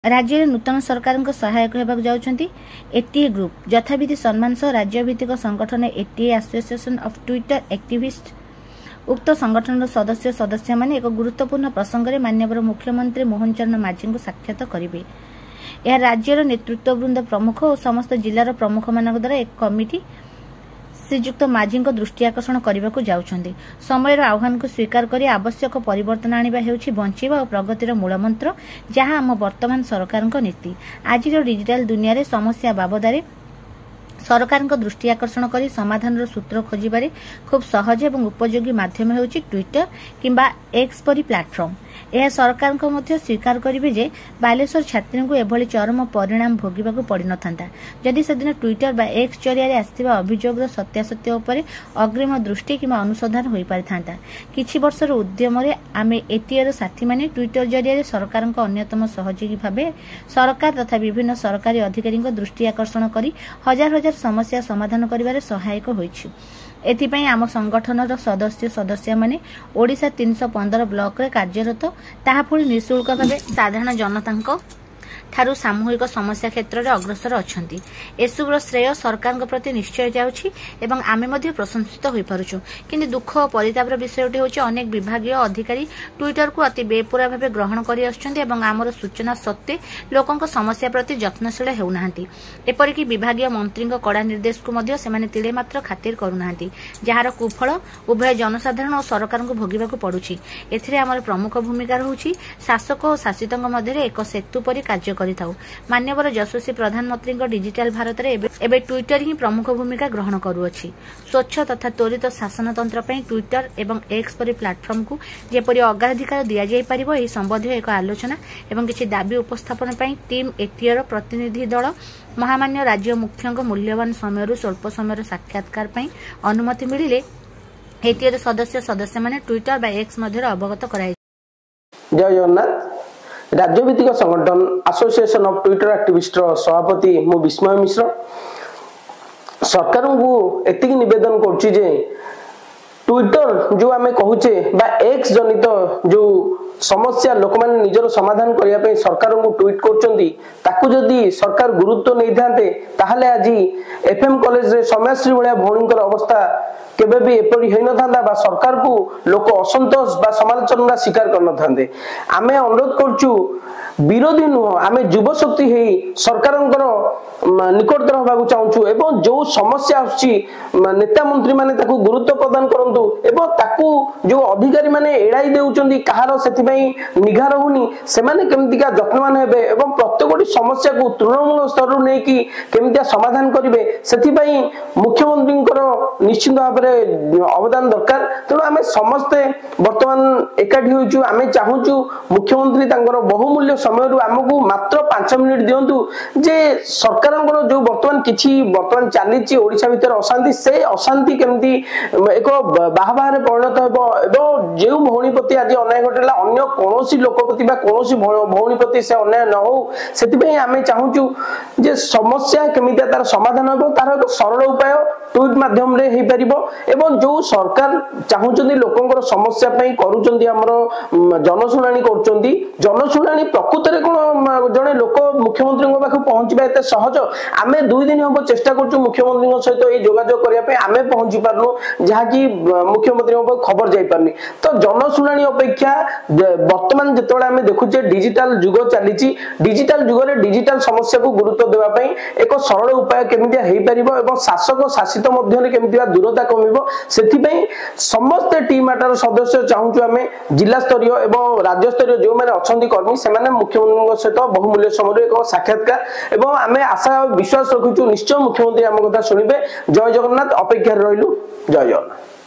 राज्य में नूतन सरकार सहायक होगा जाउछंती एटीए ग्रुप यथाविधि सम्मान सह राज्यभित्तिक संगठन ATA association of Twitter activist उक्त संगठन सदस्य सदस्य माने एक गुरुत्वपूर्ण प्रसंग में माननीय मुख्यमंत्री मोहन चरण माझी को साक्षात करेंगे। यह राज्यर नेतृत्व वृंद प्रमुख और समस्त जिलार प्रमुख मान द्वारा एक कमिटी श्रीजुक्त माझी दृष्टि आकर्षण करने को जाउछंती। समयर आह्वान को स्वीकार कर आवश्यक परिवर्तन आनिबा हेउछि बंचिबा और प्रगतिर मूलमंत्र, जहां आम वर्तमान सरकार नीति। आज डिजिटल दुनिया रे समस्या बाबदारे सरकार दृष्टि आकर्षण कर समाधान सूत्र खोजिबारे खूब सहज और उपयोगी माध्यम हेउछि ट्विटर किंबा एक्स परी प्लाटफर्म। यह सरकार को मध्य स्वीकार करेंगे जे बालेश्वर छात्री को एभली चरम परिणाम भोगवाक पड़ न था जदि से दिन ट्विटर बा एक्स जरिया आसथिबा अभियोग सत्यासत्य उपर अग्रिम दृष्टि किंबा अनुसंधान हो पारि था। किछि वर्षर उद्यम आम एटीएर साथी माने ट्विटर जरिया सरकार अन्यतम सहयोगी भावे सरकार तथा विभिन्न सरकारी अधिकारी दृष्टि आकर्षण कर हजार हजार समस्या समाधान करिबारे सहायक होइछि। एथिपाई आम संगठन सदस्य सदस्य माने ओडिशा 315 ब्लॉक रे कार्यरत ताहा पुणी निःशुल्क भावे साधारण जनता ठारू सामूहिक समस्या क्षेत्र में अग्रसर अछंती। एसबुर श्रेय सरकार प्रति निश्चय जाउछि एवं आमे मध्य प्रशंसित होई पारुछु। किंतु दुख और परितापर विषयटी होछि अनेक विभागीय अधिकारी ट्विटर को अति बेपुरा भावे ग्रहण करि आछंती एवं आमर सूचना सत्ते लोकंक समस्या प्रति यत्नशील हेउनाहांती। एपरिक विभागीय मंत्री कड़ा निर्देश को मध्य सेमाने तिले मात्र खातिर करूनाहांती, जार कुफल उभय जनसाधारण और सरकार को भोगिबाकू पड़ुछि। एथिरे आमर प्रमुख भूमिका रहुछि शासक और शासितंक मध्य एक सेतु परि कार्य मान्यवर यशस्वी प्रधानमंत्री डिजिटल भारत में एबे ट्विटर ही प्रमुख भूमिका ग्रहण करुअछि। स्वच्छ तथा त्वरित शासनतंत्र पर ट्विटर एवं एक्स परी प्लाटफर्म को जेपरी अग्राधिकार दि जाय परिबो एही संबंधी एक आलोचना एवं किछि दाबी उपस्थापन पर टीम एटीएर प्रतिनिधि दल महामान्य राज्य मुख्यଙ୍କ मूल्यवान समय स्वल्प समय साक्षात्कार पर अनुमति मिलिले एटीएर सदस्य सदस्य माने ट्विटर बा एक्स मध्य अवगत कराई। जय जगन्नाथ। राज्यभित्तिक संगठन एसोसिएशन ऑफ ट्विटर एक्टिविस्ट सभापति मु विस्मय मिश्र सरकार को एतिक निवेदन करुच्ची जे ट्विटर जो आमे कहूचे बा एक्स जनित जो समस्या लोक माने निजर समाधान करिया पे सरकार को ट्वीट करचंदी ताकू जदी सरकार गुरुत्व नै थांते ताहले आज एफएम कॉलेज रे समयश्री भलिया भौणींकर अवस्था केबे भी एपरि हेन थांदा बा सरकार को लोक असंतोष बा समालोचना शिकार करन थांदे। आमे अनुरोध करचु विरोधी नुह आमे युव शक्ति हेई सरकारंकर निकटतर होबाकू चाहूछु एवं जो समस्या आछि नेता मंत्री माने ताकू गुरुत्व प्रदान करंतु एवं ताकू जो अधिकारी माने एड़ाई देउचंदी कहार सेति निघा रहुनी से केमतिका यत्नवान हेबे एवं प्रत्येक समस्या को तृणमूल स्तर नै कि केमतिया समाधान करिवे सेति मुख्यमंत्री निश्चित भाव में अवदान दरकार। तेणु आमे समस्ते वर्तमान एकाठी होइछु। आमे चाहूछु मुख्यमंत्री तांकर बहुमूल्य समय आमको मात्र 5 मिनिट दियंतु जे सरकार जो वर्तमान किछि वर्तमान चलीछि ओडिशा भीतर अशांति से अशांति केमती एक बाहाबारे परिणत हेबो एवं जे भौणी प्रति आज अन्याय घटेला अन्य कोनोसी लोक प्रति बा कोनोसी भौणी प्रति से अन्याय न हो सेति आमे चाहूछु जे समस्या केमितिया तार समाधान हेबो तार एक सरल उपाय ट्वीट माध्यम रे हे परिबो एवं जो सरकार चाहूचंदी लोकंकर समस्या पई करूचंदी हमरो जनसुनानी करूचंदी जनसुनानी प्रकृत रे कोन जने लोक मुख्यमंत्री पाखु पहुंचबा एते सहज आमे 2 दिन हम चेष्टा करछु मुख्यमंत्री सहित ए जोगाजोग करिया पे आमे पहुंची पारनु जहा कि मुख्यमंत्री को खबर जाई पारनी। तो जनसुनानी अपेक्षा वर्तमान जेतोळे आमे देखुचे डिजिटल जुग चलीची डिजिटल जुग रे डिजिटल समस्या को गुरुत्व देबा पई एक सरल उपाय केमितिया हेई परिबो एवं शासक शासित मध्य रे केमितिया दूरता कमिबो सेति पई समस्त टीम आटर सदस्य चाहूछु आमे जिला स्तरीय एवं राज्य स्तरीय जो माने अछंती कर्मी से माने मुख्यमंत्री सहित बहुमूल्य समय एक साक्षात्कार एवं आमे आशा विश्वास रखुछु निश्चय मुख्यमंत्री आम कथा सुनिबे। जय जगन्नाथ। अपेक्षा रहिलु। जय जगन्नाथ।